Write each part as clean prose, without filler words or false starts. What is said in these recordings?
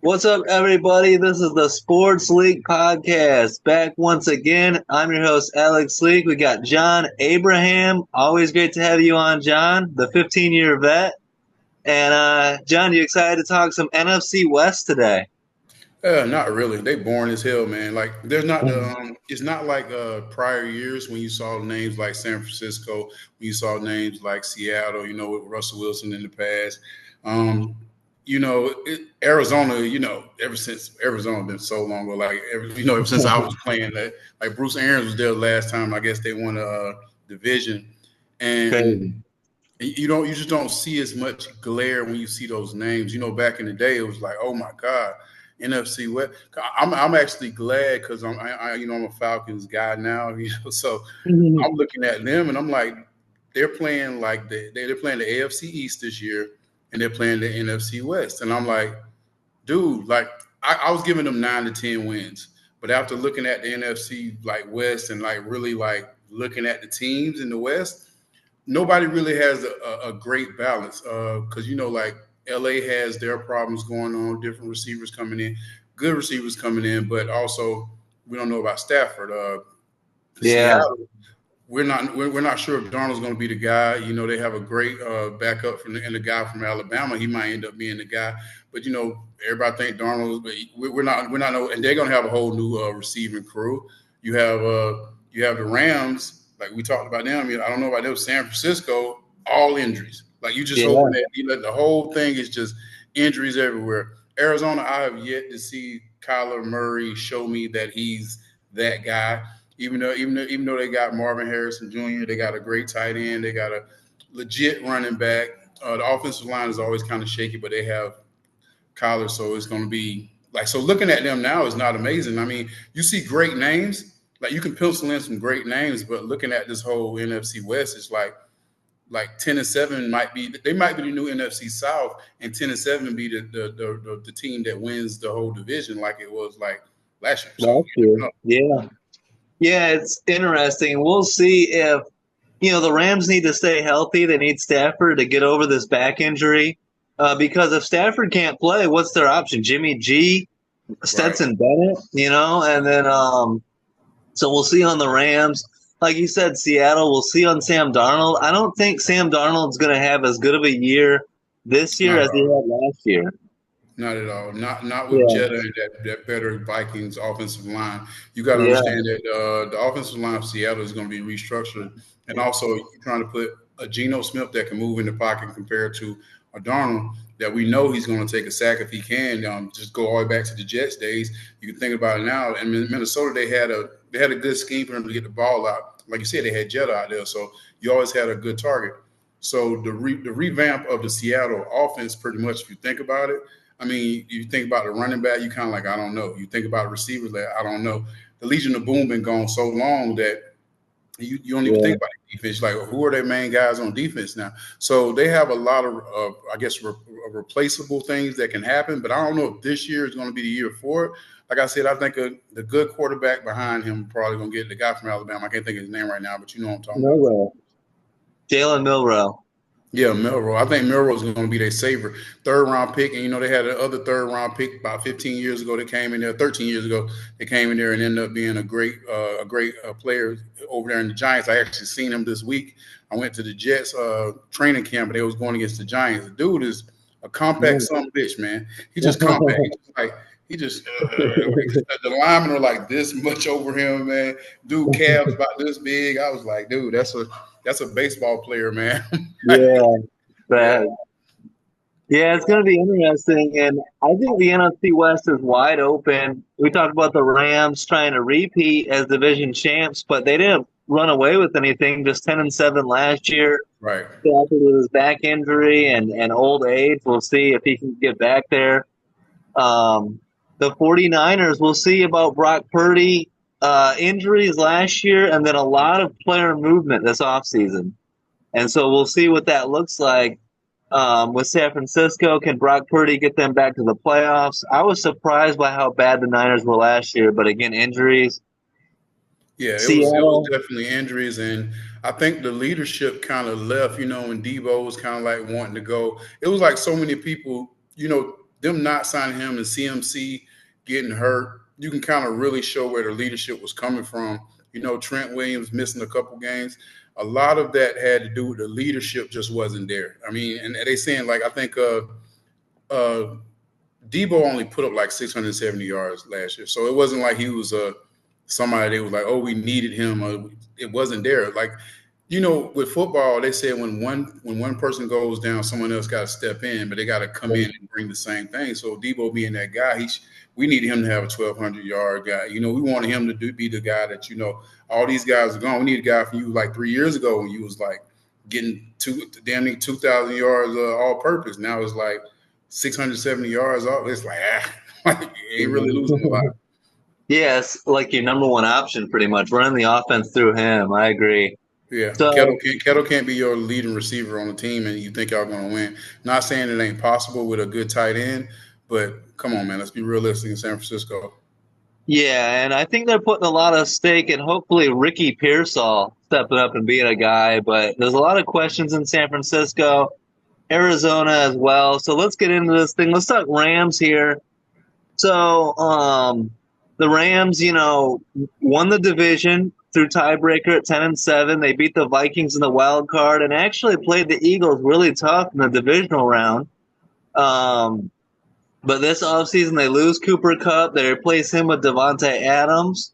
What's up, everybody? This is the Sports League Podcast. Back once again. I'm your host, Alex Leak. We got John Abraham. Always great to have you on, John, the 15-year vet. And, John, you excited to talk some NFC West today? Not really. They boring as hell, man. Like there's not the it's not like prior years when you saw names like San Francisco, when you saw names like Seattle, with Russell Wilson in the past. Um, Arizona, ever since Arizona been so long ago, like ever since I was playing that, like Bruce Arians was there last time. I guess they won a division, Crazy. and you just don't see as much glare when you see those names. Back in the day, it was like, oh my god, NFC West. I'm actually glad because I'm a Falcons guy now. So I'm looking at them and I'm like, they're playing like they're playing the AFC East this year and they're playing the NFC West, and I'm like, dude, like I was giving them 9 to 10 wins, but after looking at the NFC like West and like really like looking at the teams in the West, nobody really has a great balance because like LA has their problems going on, different receivers coming in, good receivers coming in, but also we don't know about Stafford. Yeah. Seattle, we're not sure if Darnold's going to be the guy. They have a great backup and the guy from Alabama. He might end up being the guy, but everybody think Darnold, but we're not know, and they're going to have a whole new receiving crew. You have the Rams, like we talked about them. I don't know about them. San Francisco, all injuries. Like you just Yeah. hoping that the whole thing is just injuries everywhere. Arizona, I have yet to see Kyler Murray show me that he's that guy. Even though they got Marvin Harrison Jr., they got a great tight end, they got a legit running back. The offensive line is always kind of shaky, but they have Kyler, so it's going to be like so. Looking at them now is not amazing. I mean, you see great names, like you can pencil in some great names, but looking at this whole NFC West, it's like 10-7 might be they might be the new NFC South, and 10-7 be the team that wins the whole division, like it was like last year. So Last you year. never know. Yeah. Yeah, it's interesting. We'll see if, the Rams need to stay healthy. They need Stafford to get over this back injury. Because if Stafford can't play, what's their option? Jimmy G, Right. Stetson Bennett, and then so we'll see on the Rams. Like you said, Seattle, we'll see on Sam Darnold. I don't think Sam Darnold's going to have as good of a year this year Not at as he all. had last year. Not at all. Not with Yeah, Jetta and that better Vikings offensive line. You got to yeah, understand that the offensive line of Seattle is going to be restructured, and also you're trying to put a Geno Smith that can move in the pocket compared to a Darnold that we know he's going to take a sack if he can. Just go all the way back to the Jets days. You can think about it now. And in Minnesota, they had a good scheme for him to get the ball out. Like you said, they had Jetta out there, so you always had a good target. So the revamp of the Seattle offense, pretty much, if you think about it. I mean, you think about the running back, you kind of like, I don't know. You think about receivers, like, I don't know. The Legion of Boom been gone so long that you don't even yeah. think about the defense. Like, who are their main guys on defense now? So they have a lot of, I guess, replaceable things that can happen. But I don't know if this year is going to be the year for it. Like I said, I think the good quarterback behind him probably going to get the guy from Alabama. I can't think of his name right now, but you know what I'm talking about. Milrow. Jalen Milrow. Yeah, Melrose. I think Melrose is going to be their saver. Third round pick. And, they had another third round pick about 15 years ago that came in there, 13 years ago. They came in there and ended up being a great player over there in the Giants. I actually seen him this week. I went to the Jets training camp, and they was going against the Giants. The dude is a compact Yeah. son of a bitch, man. He just compact. He just like the linemen are like this much over him, man. Dude, calves about this big. I was like, dude, that's a baseball player, man. Yeah, Yeah. that. Yeah, it's going to be interesting, and I think the NFC West is wide open. We talked about the Rams trying to repeat as division champs, but they didn't run away with anything. Just 10-7 last year. Right. Stafford with his back injury and old age. We'll see if he can get back there. Um, the 49ers, we'll see about Brock Purdy. Injuries last year, and then a lot of player movement this offseason. And so we'll see what that looks like with San Francisco. Can Brock Purdy get them back to the playoffs? I was surprised by how bad the Niners were last year, but again, injuries. Yeah, it was Seattle, definitely injuries, and I think the leadership kind of left. When Debo was kind of like wanting to go. It was like so many people. them not signing him and CMC getting hurt, you can kind of really show where the leadership was coming from. You know, Trent Williams missing a couple games. A lot of that had to do with the leadership just wasn't there. I mean, and they saying like I think uh Debo only put up like 670 yards last year, so it wasn't like he was somebody that was like, oh, we needed him. It wasn't there. Like, you know, with football, they said when one person goes down, someone else got to step in, but they got to come in and bring the same thing. So Debo being that guy, we needed him to have a 1,200-yard guy. You know, we wanted him to be the guy that, you know, all these guys are gone. We need a guy from you like 3 years ago when you was like getting damn near 2,000 yards all purpose. Now it's like 670 yards off. It's like, like you ain't really losing a lot. Yes, like your number one option, pretty much running the offense through him. I agree. Yeah, So Kettle can't be your leading receiver on the team, and you think y'all going to win. Not saying it ain't possible with a good tight end, but come on, man, let's be realistic in San Francisco. yeah, and I think they're putting a lot of stake in hopefully Ricky Pearsall stepping up and being a guy. But there's a lot of questions in San Francisco, Arizona as well. So let's get into this thing. Let's talk Rams here. So the Rams, you know, won the division through tiebreaker at 10-7. They beat the Vikings in the wild card and actually played the Eagles really tough in the divisional round. But this offseason, they lose Cooper Kupp. They replace him with Devontae Adams.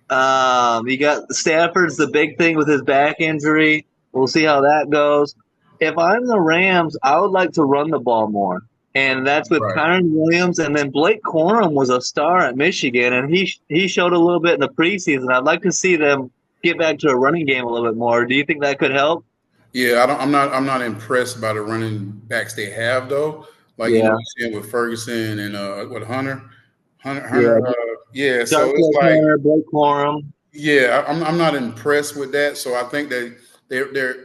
You got Stafford's the big thing with his back injury. We'll see how that goes. If I'm the Rams, I would like to run the ball more. And that's with Right. Kyron Williams. And then Blake Corum was a star at Michigan, and he showed a little bit in the preseason. I'd like to see them get back to a running game a little bit more. Do you think that could help? Yeah, I'm not impressed by the running backs they have though. Like you know, Yeah. you see it with Ferguson and Yeah. Hunter. Yeah, so Dark it's like Hunter, Blake Corum. yeah, I'm not impressed with that. So I think that they're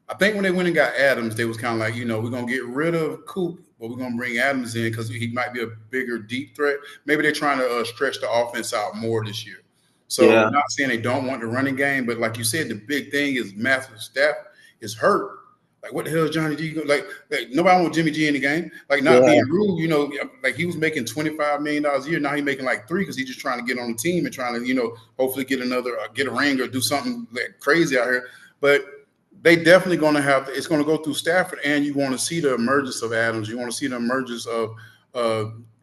I think when they went and got Adams, they was kind of like, you know, we're gonna get rid of Coop, but we're gonna bring Adams in because he might be a bigger deep threat. Maybe they're trying to stretch the offense out more this year. So Yeah. not saying they don't want the running game, but like you said, the big thing is Matthew Stafford is hurt. Like what the hell is Johnny G? Like nobody wants Jimmy G in the game. Like not Yeah. being rude, you know, like he was making $25 million a year. Now he's making like 3 because he's just trying to get on the team and trying to, you know, hopefully get get a ring or do something like crazy out here. But they definitely going to have. It's going to go through Stafford, and you want to see the emergence of Adams. You want to see the emergence of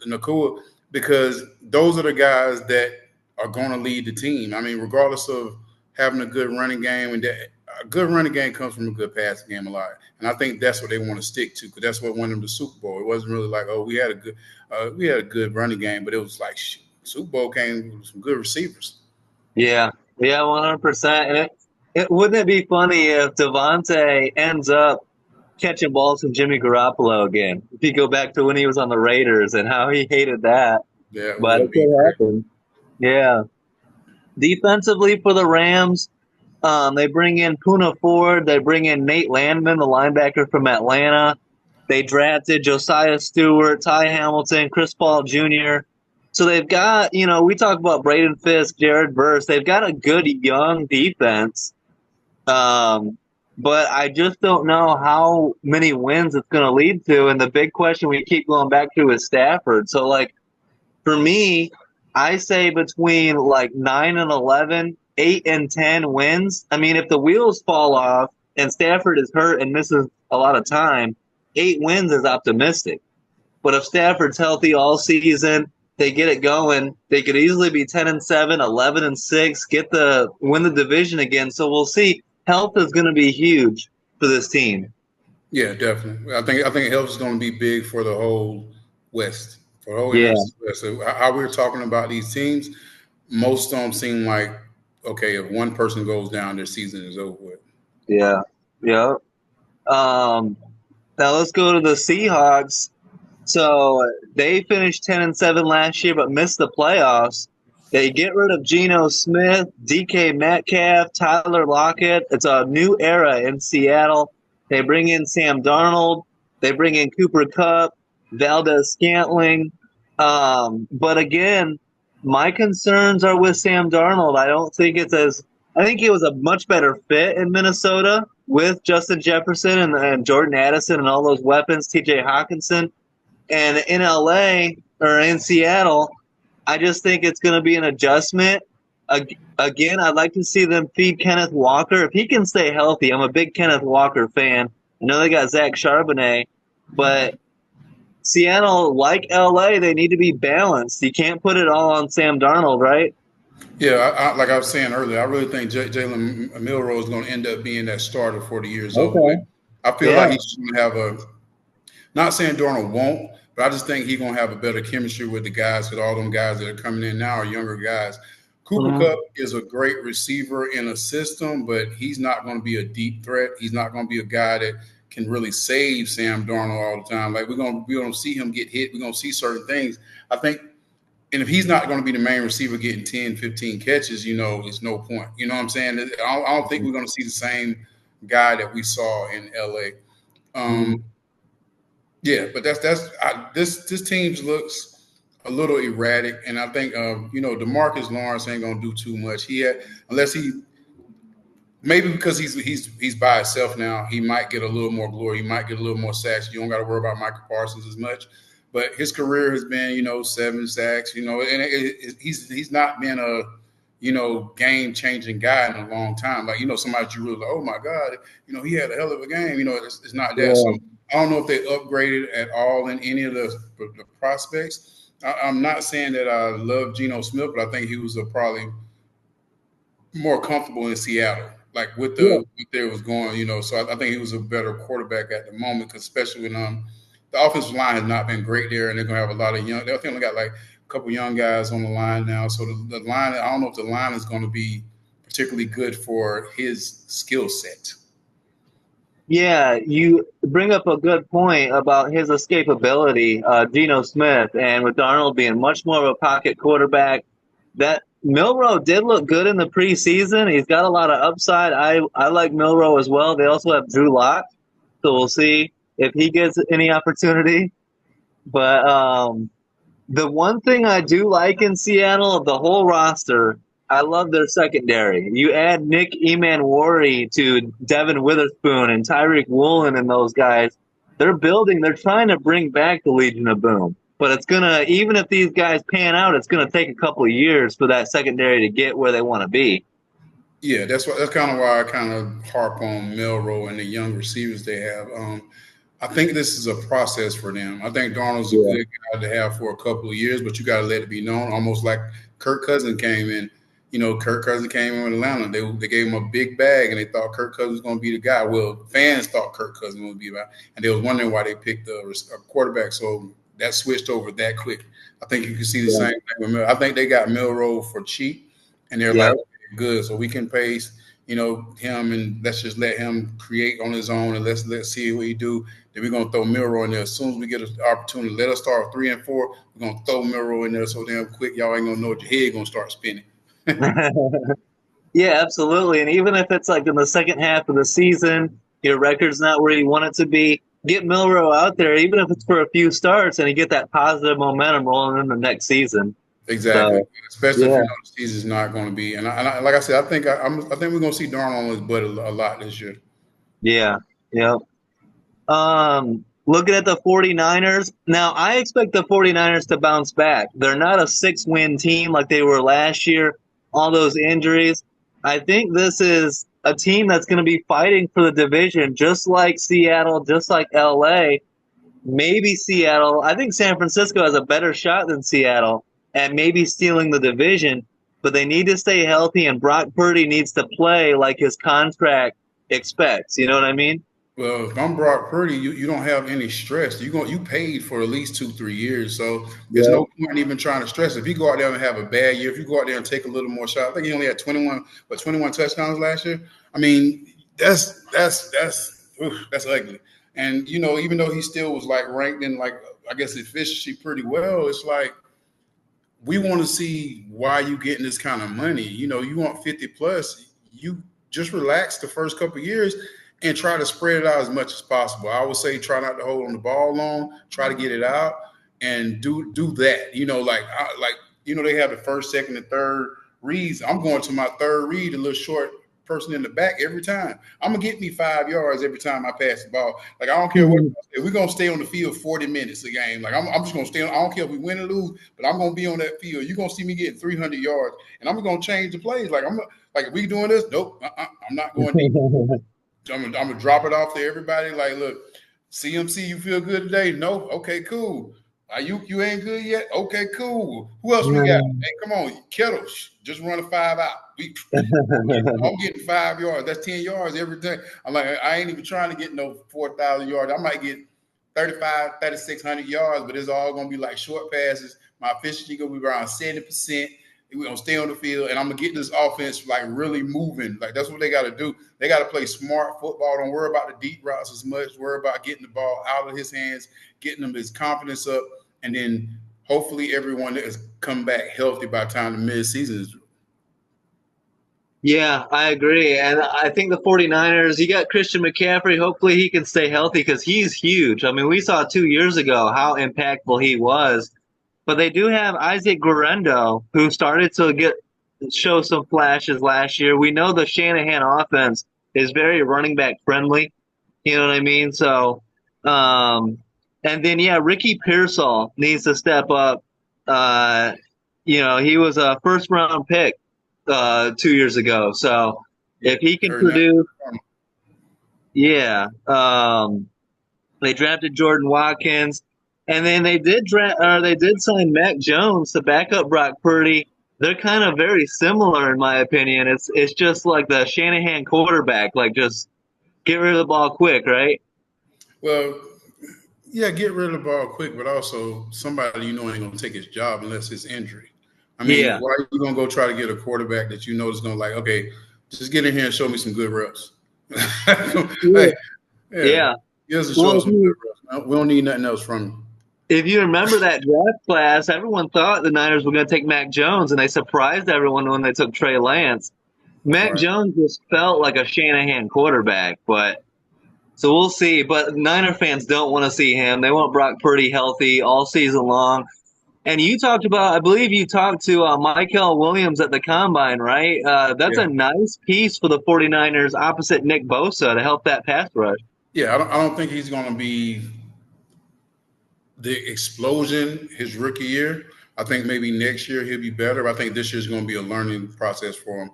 Nakua because those are the guys that are going to lead the team. I mean, regardless of having a good running game, and that a good running game comes from a good passing game a lot. And I think that's what they want to stick to because that's what won them the Super Bowl. It wasn't really like, oh, we had a good running game, but it was like Super Bowl came with some good receivers. Yeah. Yeah, 100%. And wouldn't it be funny if Devontae ends up catching balls from Jimmy Garoppolo again? If you go back to when he was on the Raiders and how he hated that. That But it would be could great. happen. Yeah. Defensively for the Rams, they bring in Puna Ford. They bring in Nate Landman, the linebacker from Atlanta. They drafted Josiah Stewart, Ty Hamilton, Chris Paul Jr. So they've got, you know, we talk about Braden Fisk, Jared Verse. They've got a good young defense. But I just don't know how many wins it's going to lead to. And the big question we keep going back to is Stafford. So, like, for me, I say between like 9-11, 8-10 wins. I mean, if the wheels fall off and Stafford is hurt and misses a lot of time, 8 wins is optimistic. But if Stafford's healthy all season, they get it going. They could easily be 10-7, 11-6, win the division again. So we'll see. Health is going to be huge for this team. Yeah, definitely. I think health is going to be big for the whole West, for the whole Yeah, NFC West. So how we're talking about these teams, most of them seem like okay. If one person goes down, their season is over with. yeah, yeah. Now let's go to the Seahawks. So they finished 10-7 last year, but missed the playoffs. They get rid of Geno Smith, DK Metcalf, Tyler Lockett. It's a new era in Seattle. They bring in Sam Darnold. They bring in Cooper Kupp, Valdez Scantling. But again, my concerns are with Sam Darnold. I think he was a much better fit in Minnesota with Justin Jefferson and Jordan Addison and all those weapons, TJ Hawkinson. And in LA or in Seattle, I just think it's going to be an adjustment. Again, I'd like to see them feed Kenneth Walker. If he can stay healthy, I'm a big Kenneth Walker fan. I know they got Zach Charbonnet, but Seattle, like LA, they need to be balanced. You can't put it all on Sam Darnold, right? Yeah, like I was saying earlier, I really think Jalen Milroe is going to end up being that starter for the year's over with. Okay. I feel Yeah. like he's going to have a. Not saying Darnold won't, but I just think he's going to have a better chemistry with the guys. Because all them guys that are coming in now are younger guys. Cooper Kupp is a great receiver in a system, but he's not going to be a deep threat. He's not going to be a guy that can really save Sam Darnold all the time. Like we're going to see him get hit. We're going to see certain things. I think. And if he's not going to be the main receiver getting 10, 15 catches, it's no point. You know what I'm saying? I don't think we're going to see the same guy that we saw in LA. Yeah, but this team looks a little erratic, and I think DeMarcus Lawrence ain't going to do too much. Unless he maybe because he's by himself now, he might get a little more glory. He might get a little more sacks. You don't got to worry about Michael Parsons as much. But his career has been, 7 sacks, and he's not been a, game changing guy in a long time. Like, somebody you really like, oh my God, he had a hell of a game. It's not that. So I don't know if they upgraded at all in any of the prospects. I'm not saying that I love Geno Smith, but I think he was probably more comfortable in Seattle, like with what there was going. So I think he was a better quarterback at the moment, because especially when the offensive line has not been great there, and they're gonna have a lot of young. They only got like a couple young guys on the line now, so the line. I don't know if the line is going to be particularly good for his skill set. Yeah, you bring up a good point about his escapability, Geno Smith, and with Darnold being much more of a pocket quarterback. That Milroe did look good in the preseason. He's got a lot of upside. I like Milroe as well. They also have Drew Lock, so we'll see if he gets any opportunity. But the one thing I do like in Seattle, of the whole roster, I love their secondary. You add Nick Emanwari to Devin Witherspoon and Tyreek Woolen and those guys. They're trying to bring back the Legion of Boom. But it's going to, even if these guys pan out, it's going to take a couple of years for that secondary to get where they want to be. Yeah, that's kind of why I kind of harp on Milroe and the young receivers they have. I think this is a process for them. I think Darnold's a good guy to have for a couple of years, but you got to let it be known. Almost like Kirk Cousins came in. Kirk Cousins came in with Atlanta. They gave him a big bag, and they thought Kirk Cousins was going to be the guy. Well, fans thought Kirk Cousins was going to be the guy, and they was wondering why they picked a quarterback. So that switched over that quick. I think you can see the same thing with Milroe. I think they got Milroe for cheap, and they're like, good, so we can pay him, and let's just let him create on his own, and let's see what he do. Then we're gonna throw Milroe in there as soon as we get an opportunity. Let us start 3 and 4. We're gonna throw Milroe in there so damn quick, y'all ain't gonna know what your head gonna start spinning. Yeah, absolutely. And even if it's like in the second half of the season, your record's not where you want it to be, get Milroe out there, even if it's for a few starts, and you get that positive momentum rolling in the next season. Exactly, So, especially if the season's not going to be. And like I said, I think we're going to see Darnold on his butt a lot this year. Yeah, yeah. Looking at the 49ers, now I expect the 49ers to bounce back. They're not a 6-win team like they were last year. All those injuries. I think this is a team that's going to be fighting for the division, just like Seattle, just like LA. Maybe Seattle. I think San Francisco has a better shot than Seattle at maybe stealing the division, but they need to stay healthy, and Brock Purdy needs to play like his contract expects. You know what I mean? Well, if I'm Brock Purdy, you don't have any stress. You paid for at least 2-3 years, so there's no point even trying to stress. If you go out there and have a bad year, if you go out there and take a little more shot, I think he only had 21 touchdowns last year. I mean, that's ugly. And even though he still was like ranked in like I guess efficiency pretty well, it's like we want to see why you getting this kind of money. You want 50 plus. You just relax the first couple of years and try to spread it out as much as possible. I would say try not to hold on the ball long, try to get it out, and do that. They have the first, second, and third reads. I'm going to my third read a little short person in the back every time. I'm gonna get me 5 yards every time I pass the ball. Like I don't care what we're gonna stay on the field 40 minutes a game. Like I'm just gonna stay on. I don't care if we win or lose, but I'm gonna be on that field. You're gonna see me getting 300 yards, and I'm gonna change the plays. Like like if we doing this, nope, I'm not going deep. I'm gonna drop it off to everybody. Like, look, CMC, you feel good today? No, okay, cool. You ain't good yet? Okay, cool. Who else we got? Hey, come on, Kittle, just run a 5 out. I'm getting 5 yards. That's 10 yards every day. I'm like, I ain't even trying to get no 4,000 yards. I might get 3,600 yards, but it's all gonna be like short passes. My efficiency gonna be around 70%. We're gonna stay on the field, and I'm gonna get this offense like really moving. Like that's what they got to do. They got to play smart football. Don't worry about the deep routes as much. Worry about getting the ball out of his hands, getting him his confidence up, and then hopefully everyone has come back healthy by the time the mid-season is. Yeah, I agree. And I think the 49ers, you got Christian McCaffrey. Hopefully he can stay healthy because he's huge. I mean, we saw 2 years ago how impactful he was. But they do have Isaac Guerrero, who started to show some flashes last year. We know the Shanahan offense is very running back friendly. You know what I mean? So, and then yeah, Ricky Pearsall needs to step up. He was a first round pick 2 years ago. So if he can produce, yeah. They drafted Jordan Watkins. And then they did sign Mac Jones to back up Brock Purdy. They're kind of very similar in my opinion. It's just like the Shanahan quarterback, like just get rid of the ball quick, right? Well, yeah, get rid of the ball quick, but also somebody ain't gonna take his job unless it's injury. I mean, yeah. Why are you gonna go try to get a quarterback that you know is gonna like, okay, just get in here and show me some good reps. Yeah. Just show us some good reps. We don't need nothing else from you. If you remember that draft class, everyone thought the Niners were going to take Mac Jones, and they surprised everyone when they took Trey Lance. Mac Jones just felt like a Shanahan quarterback, so we'll see. But Niner fans don't want to see him. They want Brock Purdy healthy all season long. And I believe you talked to Michael Williams at the Combine, right? That's a nice piece for the 49ers opposite Nick Bosa to help that pass rush. Yeah, I don't think he's going to be the explosion his rookie year. I think maybe next year he'll be better. I think this year is going to be a learning process for him.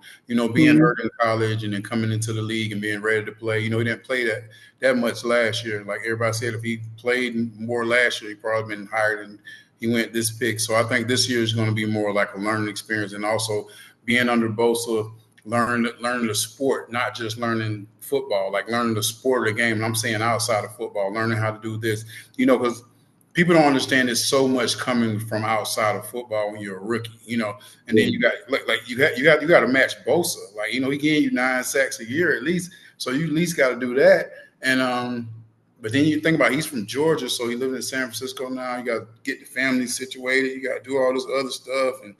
Being hurt in college and then coming into the league and being ready to play. He didn't play that much last year. Like everybody said, if he played more last year, he probably been higher than he went this pick. So I think this year is going to be more like a learning experience, and also being under Bosa, learning the sport, not just learning football, like learning the sport of the game. And I'm saying outside of football, learning how to do this, because people don't understand there's so much coming from outside of football when you're a rookie, and then you got you got to match Bosa. Like, he getting you 9 sacks a year at least. So you at least got to do that. And, but then you think about he's from Georgia, so he lives in San Francisco now. You got to get the family situated. You got to do all this other stuff. And,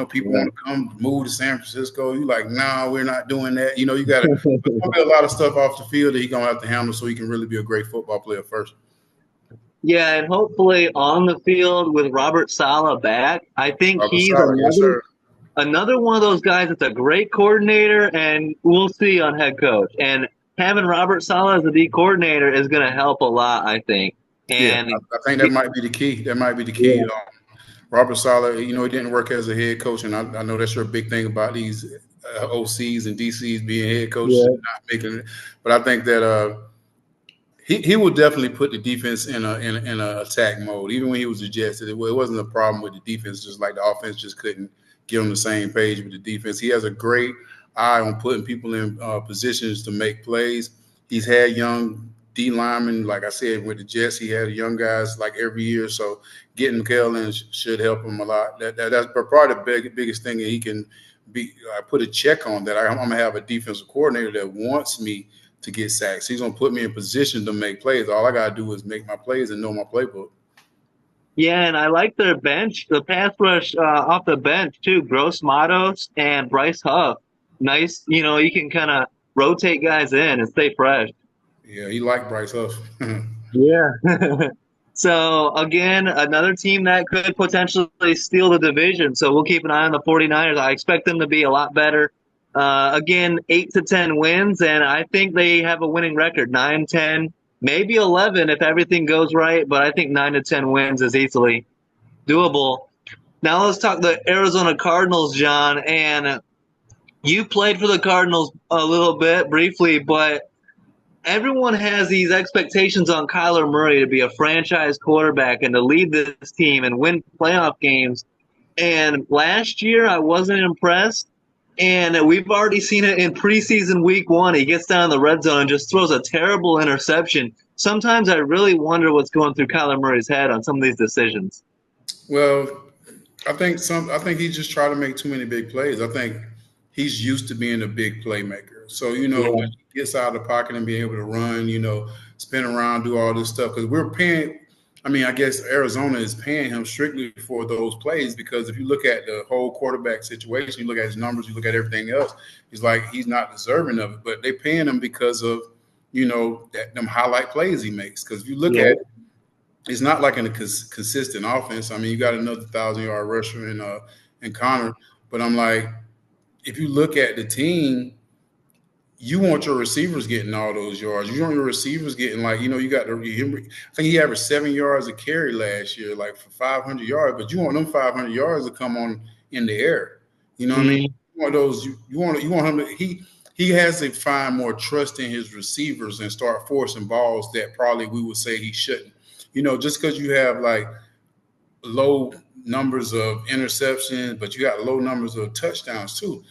people want to come move to San Francisco. You like, nah, we're not doing that. You got to put a lot of stuff off the field that he's going to have to handle so he can really be a great football player first. Yeah, and hopefully on the field with Robert Saleh back, I think he's another one of those guys that's a great coordinator, and we'll see on head coach. And having Robert Saleh as the D coordinator is going to help a lot, I think. And I think that might be the key. That might be the key. Yeah. Robert Saleh, he didn't work as a head coach, and I know that's your big thing about these OCs and DCs being head coaches and not making it. But I think that he will definitely put the defense in a attack mode. Even when he was the Jets, it wasn't a problem with the defense. Just like the offense just couldn't get on the same page with the defense. He has a great eye on putting people in positions to make plays. He's had young D linemen, like I said, with the Jets. He had young guys like every year. So getting McKellen should help him a lot. That's probably the biggest thing that he can be. I put a check on that. I'm gonna have a defensive coordinator that wants me to get sacks. He's gonna put me in position to make plays. All I gotta do is make my plays and know my playbook. Yeah, and I like their bench, the pass rush off the bench too. Gross Matos and Bryce Huff. Nice, you can kind of rotate guys in and stay fresh. Yeah, he liked Bryce Huff. Yeah. So, again, another team that could potentially steal the division. So we'll keep an eye on the 49ers. I expect them to be a lot better. Again, 8 to 10 wins, and I think they have a winning record, 9, 10, maybe 11 if everything goes right. But I think 9 to 10 wins is easily doable. Now let's talk the Arizona Cardinals, John. And you played for the Cardinals a little bit briefly, but everyone has these expectations on Kyler Murray to be a franchise quarterback and to lead this team and win playoff games. And last year, I wasn't impressed. And we've already seen it in preseason week 1. He gets down in the red zone and just throws a terrible interception. Sometimes I really wonder what's going through Kyler Murray's head on some of these decisions. Well, I think he just tried to make too many big plays. I think he's used to being a big playmaker. So, Yeah. when he gets out of the pocket and being able to run, spin around, do all this stuff, because we're paying. I mean, I guess Arizona is paying him strictly for those plays, because if you look at the whole quarterback situation, you look at his numbers, you look at everything else, he's not deserving of it. But they're paying him because of, them highlight plays he makes. Because if you look Yeah. at, it's not like a consistent offense. I mean, you got another 1,000-yard rusher in Connor, but I'm like, if you look at the team, you want your receivers getting all those yards. You want your receivers getting, like, you got I think he averaged 7 yards a carry last year, like for 500 yards. But you want them 500 yards to come on in the air. You know what I mean? You want those. You want him to. He has to find more trust in his receivers and start forcing balls that probably we would say he shouldn't. Just because you have like low numbers of interceptions, but you got low numbers of touchdowns too.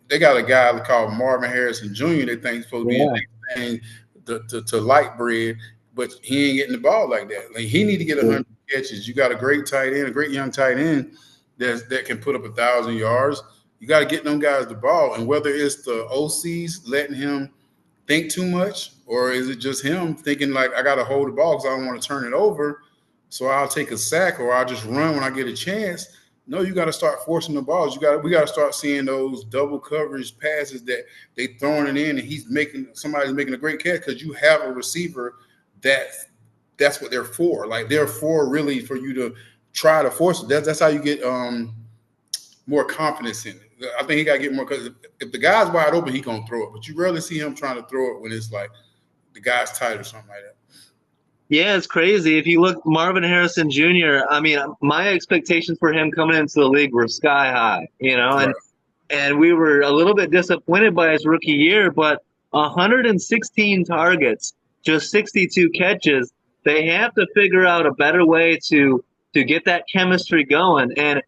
They got a guy called Marvin Harrison Jr. They think he's supposed to be Yeah. anything to light bread, but he ain't getting the ball like that. Like, he need to get 100 catches. You got a great tight end, a great young tight end that can put up 1,000 yards. You got to get them guys the ball, and whether it's the OCs letting him think too much, or is it just him thinking like, I got to hold the ball because I don't want to turn it over, so I'll take a sack or I'll just run when I get a chance. No, you got to start forcing the balls. We got to start seeing those double coverage passes that they throwing it in, and somebody's making a great catch, because you have a receiver that's what they're for. Like, they're for really for you to try to force it. That's how you get more confidence in it. I think he got to get more, because if the guy's wide open, he gonna throw it. But you rarely see him trying to throw it when it's like the guy's tight or something like that. Yeah, it's crazy. If you look, Marvin Harrison Jr., I mean, my expectations for him coming into the league were sky high, Right. and we were a little bit disappointed by his rookie year, but 116 targets, just 62 catches. They have to figure out a better way to get that chemistry going. And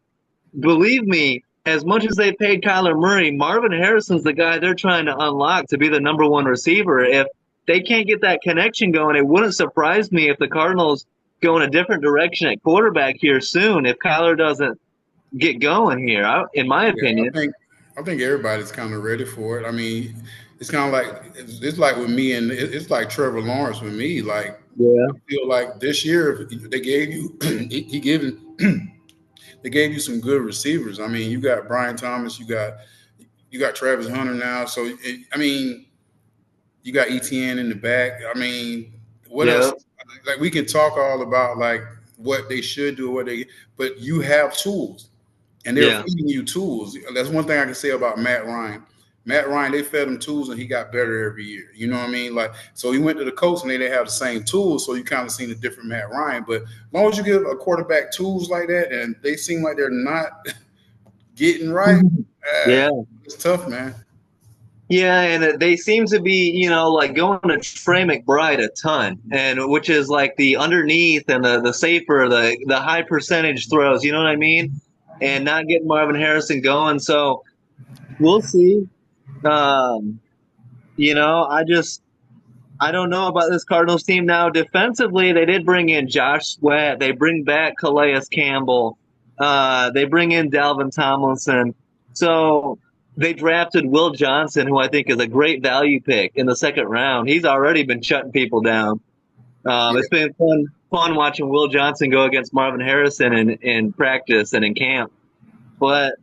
believe me, as much as they paid Kyler Murray, Marvin Harrison's the guy they're trying to unlock to be the #1 receiver. If they can't get that connection going, it wouldn't surprise me if the Cardinals go in a different direction at quarterback here soon if Kyler doesn't get going here, in my Yeah, opinion. I think everybody's kind of ready for it. I mean, it's kind of like it's like with me, and it's like Trevor Lawrence with me. Like, Yeah. I feel like this year they gave you he given they gave you some good receivers. I mean, you got Brian Thomas, you got Travis Hunter now. So I mean, you got ETN in the back. I mean, what Yeah. else? Like, we can talk all about like what they should do, but you have tools, and they're Yeah. feeding you tools. That's one thing I can say about Matt Ryan. Matt Ryan, they fed him tools, and he got better every year. You know what I mean? Like, so he went to the Colts, and they didn't have the same tools, so you kind of seen a different Matt Ryan. But as long as you give a quarterback tools like that, and they seem like they're not getting right, Yeah. it's tough, man. Yeah, and they seem to be, like going to Trey McBride a ton, and which is like the underneath and the safer, the high percentage throws. You know what I mean? And not getting Marvin Harrison going. So we'll see. Um, I don't know about this Cardinals team now. Defensively, they did bring in Josh Sweat. They bring back Calais Campbell. They bring in Dalvin Tomlinson. So they drafted Will Johnson, who I think is a great value pick in the second round. He's already been shutting people down. Yeah. It's been fun watching Will Johnson go against Marvin Harrison in practice and in camp. But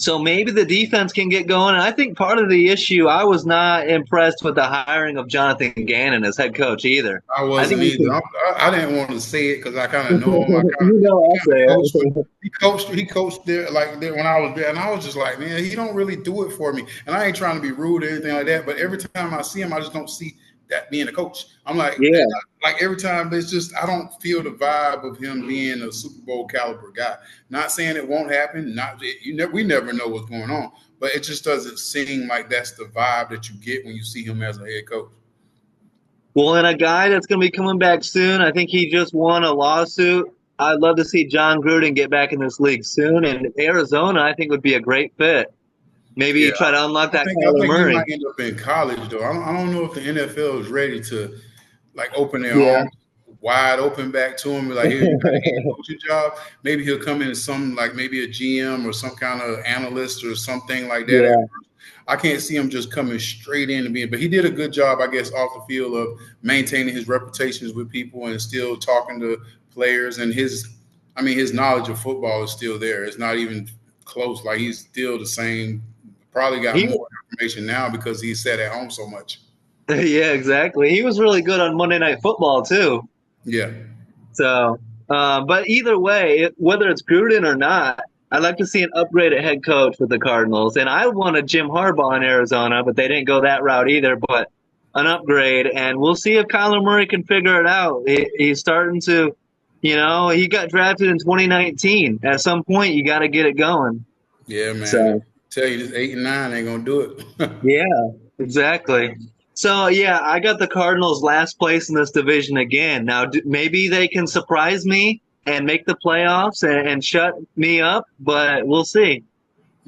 So maybe the defense can get going. And I think part of the issue, I was not impressed with the hiring of Jonathan Gannon as head coach either. I I think wasn't we either. could, I didn't want to say it because I kind of know him. I'll He say coached, it. he coached there like there when I was there, and I was just like, man, he don't really do it for me. And I ain't trying to be rude or anything like that, but every time I see him, I just don't see that being a coach. I'm Yeah. like every time it's just I don't feel the vibe of him being a Super Bowl caliber guy. Not saying it won't happen. We never know what's going on, but it just doesn't seem like that's the vibe that you get when you see him as a head coach. Well, and a guy that's going to be coming back soon, I think he just won a lawsuit. I'd love to see John Gruden get back in this league soon. And Arizona, I think, would be a great fit. Maybe Yeah, you try to unlock that I Kyler think he Murray. might end up in college though. I don't know if the NFL is ready to like open their Yeah. arms wide open back to him. Like, here you got a head coaching job. Maybe he'll come in as some like maybe a GM or some kind of analyst or something like that. Yeah. I can't see him just coming straight in and being. But he did a good job, I guess, off the field of maintaining his reputations with people and still talking to players. And his knowledge of football is still there. It's not even close. Like he's still the same. Probably got He, more information now because he sat at home so much. yeah, exactly. He was really good on Monday Night Football, too. Yeah. So, but either way, whether it's Gruden or not, I'd like to see an upgraded head coach with the Cardinals. And I wanted Jim Harbaugh in Arizona, but they didn't go that route either. But an upgrade, and we'll see if Kyler Murray can figure it out. He's starting to, he got drafted in 2019. At some point, you got to get it going. Yeah, man. I So, tell you, this 8 and 9 ain't gonna do it. yeah, exactly. So, yeah, I got the Cardinals last place in this division again. Now, maybe they can surprise me and make the playoffs and shut me up, but we'll see.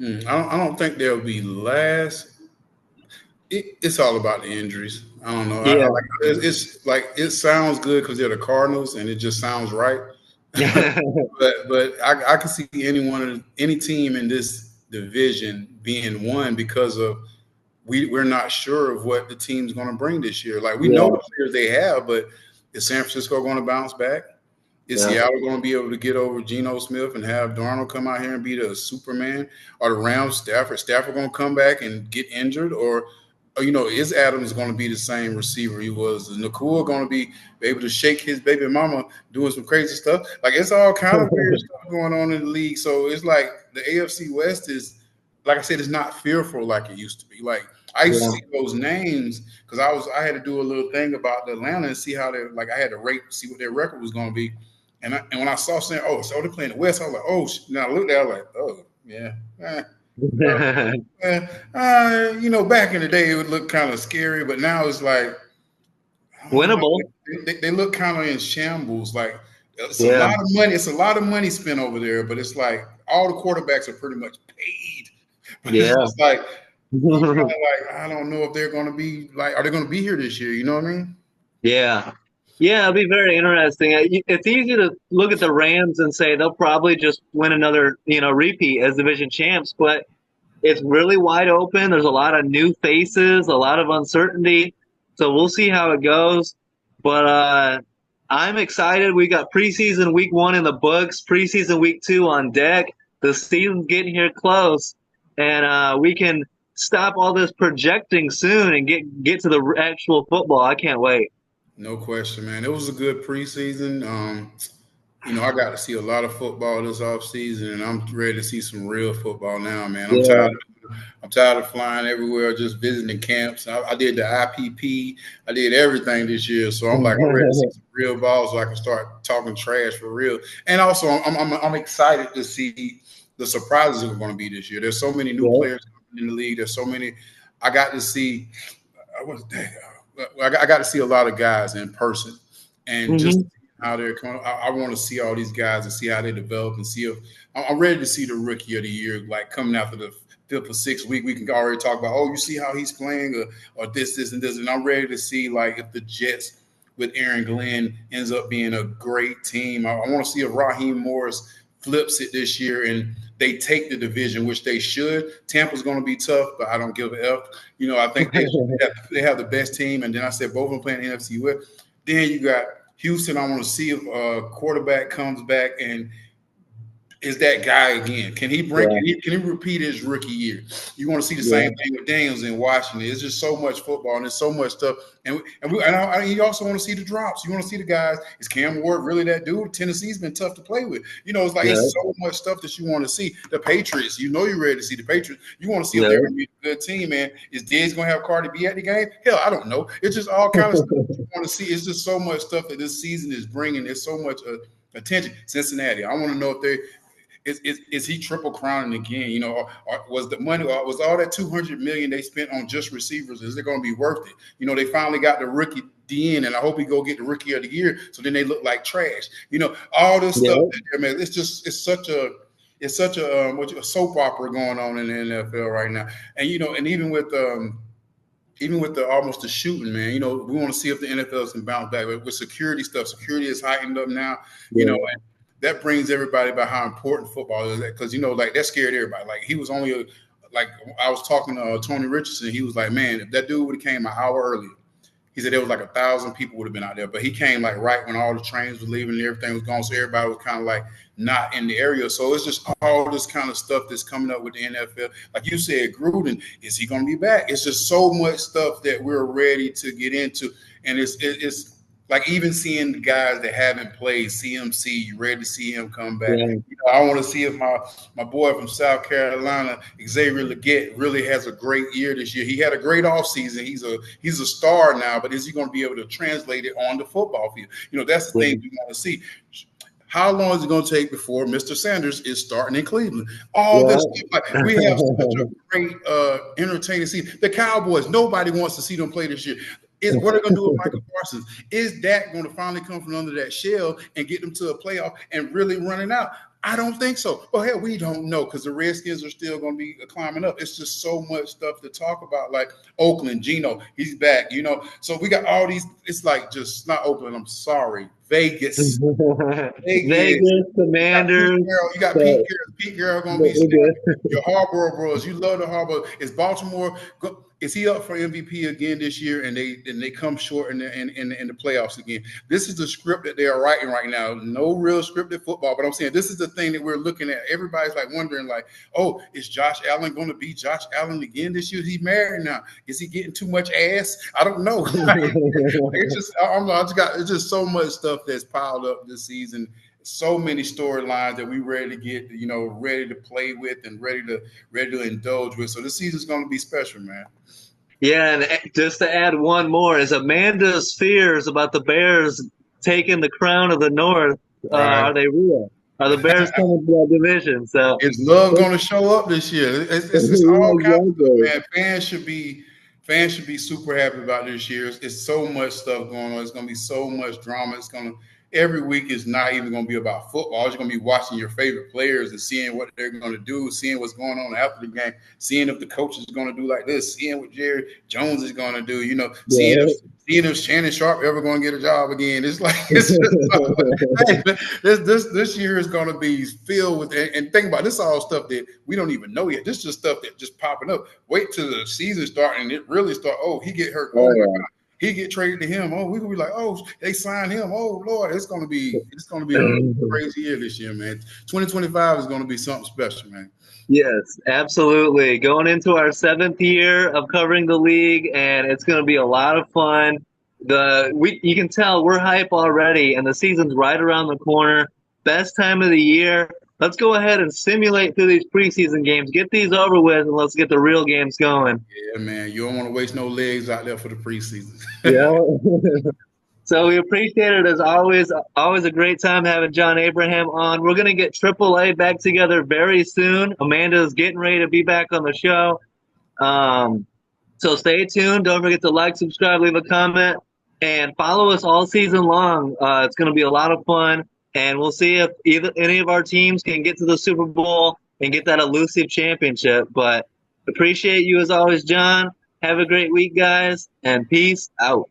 I don't think they'll be last. It's all about the injuries. I don't know. I Yeah. like it's like it sounds good because they're the Cardinals and it just sounds right. But I can see any team in this division being one because of we're not sure of what the team's going to bring this year. Like we know Yeah. the players they have, but is San Francisco going to bounce back? Is Yeah. Seattle going to be able to get over Geno Smith and have Darnold come out here and be the Superman? Or the Rams, Stafford going to come back and get injured? Or is Adams going to be the same receiver he was? Is Nakua going to be able to shake his baby mama doing some crazy stuff? Like it's all kind of weird stuff going on in the league. So it's like the AFC West is, like I said, it's not fearful like it used to be. Like I used to see those names because I had to do a little thing about the Atlanta and see how they like I had to rate, see what their record was going to be. And when I saw saying, oh, so they're playing the West, I was like, oh, now I looked at it, I was like, oh, yeah. Back in the day, it would look kind of scary, but now it's like, I don't know, Winnable. they look kind of in shambles. Like it's a Yeah. lot of money. It's a lot of money spent over there, but it's like all the quarterbacks are pretty much paid. But it's Yeah. just like, you kind of like, I don't know if they're going to be like, are they going to be here this year? You know what I mean? Yeah. Yeah, it'll be very interesting. It's easy to look at the Rams and say they'll probably just win another, repeat as division champs, but it's really wide open. There's a lot of new faces, a lot of uncertainty. So we'll see how it goes. But I'm excited. We got preseason week 1 in the books, preseason week 2 on deck. The season's getting here close, and we can stop all this projecting soon and get to the actual football. I can't wait. No question, man. It was a good preseason. I got to see a lot of football this offseason, and I'm ready to see some real football now, man. Yeah. I'm tired of flying everywhere, just visiting camps. I did the IPP. I did everything this year, so I'm like, I'm ready to see some real ball, so I can start talking trash for real. And also, I'm excited to see the surprises that are going to be this year. There's so many new players in the league. There's so many. I got to see. I got to see a lot of guys in person, and just how they're coming. I want to see all these guys and see how they develop and see if I'm ready to see the rookie of the year, like coming after the 5th or 6th week. We can already talk about, oh, you see how he's playing or this, and this. And I'm ready to see like if the Jets with Aaron Glenn ends up being a great team. I want to see if Raheem Morris flips it this year and they take the division, which they should. Tampa's going to be tough, but I don't give a F. I think they have the best team. And then I said both of them playing NFC West. Then you got Houston. I want to see if a quarterback comes back and is that guy again? Can he bring? Yeah. Can he repeat his rookie year? You want to see the Yeah. same thing with Daniels in Washington. It's just so much football and there's so much stuff. You also want to see the drops. You want to see the guys. Is Cam Ward really that dude? Tennessee's been tough to play with. It's like Yeah. it's so much stuff that you want to see. The Patriots. You're ready to see the Patriots. You want to see if Yeah. they're going to be a good team, man. Is Diggs going to have Cardi B at the game? Hell, I don't know. It's just all kind of stuff you want to see. It's just so much stuff that this season is bringing. There's so much attention. Cincinnati. I want to know if they. Is he triple crowning again? Or was the money, or was all that $200 million they spent on just receivers? Is it going to be worth it? They finally got the rookie DN, and I hope he go get the rookie of the year. So then they look like trash. All this stuff. Man, it's such a a soap opera going on in the NFL right now. And and even with the almost the shooting, man, we want to see if the NFL can bounce back with security stuff. Security is heightened up now. And that brings everybody about how important football is, because like that scared everybody. Like he was only like I was talking to Tony Richardson. He was like, man, if that dude would have came an hour earlier, he said there was like 1,000 people would have been out there. But he came like right when all the trains were leaving and everything was gone, so everybody was kind of like not in the area. So it's just all this kind of stuff that's coming up with the NFL. Like you said, Gruden, is he going to be back? It's just so much stuff that we're ready to get into, and it's like even seeing the guys that haven't played, CMC, you ready to see him come back. Yeah. I want to see if my boy from South Carolina, Xavier Legette, really has a great year this year. He had a great offseason. He's a star now, but is he going to be able to translate it on the football field? That's the thing we want to see. How long is it going to take before Mr. Sanders is starting in Cleveland? All this stuff. Like, we have such a great entertaining season. The Cowboys, nobody wants to see them play this year. What are they going to do with Michael Parsons? Is Dak going to finally come from under that shell and get them to a playoff and really run it out? I don't think so. Well, hell, we don't know, because the Redskins are still going to be climbing up. It's just so much stuff to talk about. Like Oakland, Geno, he's back, So we got all these. It's like just not Oakland. I'm sorry. Vegas. Vegas, Commanders. You got Pete Carroll. Pete Carroll going to be your Harborough Bros. You love the Harborough. Is Baltimore? Is he up for MVP again this year? And they come short in the playoffs again. This is the script that they are writing right now. No real scripted football, but I'm saying this is the thing that we're looking at. Everybody's like wondering, like, oh, is Josh Allen going to be Josh Allen again this year? He's married now. Is he getting too much ass? I don't know. It's just so much stuff that's piled up this season. So many storylines that we ready to get, ready to play with and ready to indulge with. So this season's going to be special, man. Yeah, and just to add one more, is Amanda's fears about the Bears taking the crown of the North, are they real? Are the Bears coming to that division? So is love going to show up this year? It's all kinds of stuff, man. Fans should be super happy about this year. It's so much stuff going on. It's going to be so much drama. Every week is not even going to be about football. You're going to be watching your favorite players and seeing what they're going to do, seeing what's going on after the game, seeing if the coach is going to do like this, seeing what Jerry Jones is going to do, seeing if Shannon Sharp ever going to get a job again. It's like this year is going to be filled with, and think about it, this is all stuff that we don't even know yet. This is just stuff that just popping up. Wait till the season start and it really start. Oh, he get hurt. Oh my God. He get traded to him. Oh, we could be like, oh, they signed him. Oh Lord, it's gonna be a crazy year this year, man. 2025 is gonna be something special, man. Yes, absolutely. Going into our 7th year of covering the league, and it's gonna be a lot of fun. You can tell we're hype already, and the season's right around the corner. Best time of the year. Let's go ahead and simulate through these preseason games. Get these over with, and let's get the real games going. Yeah, man. You don't want to waste no legs out there for the preseason. Yeah. So we appreciate it as always. Always a great time having John Abraham on. We're going to get AAA back together very soon. Amanda's getting ready to be back on the show. So stay tuned. Don't forget to like, subscribe, leave a comment, and follow us all season long. It's going to be a lot of fun. And we'll see if any of our teams can get to the Super Bowl and get that elusive championship. But appreciate you as always, John. Have a great week, guys, and peace out.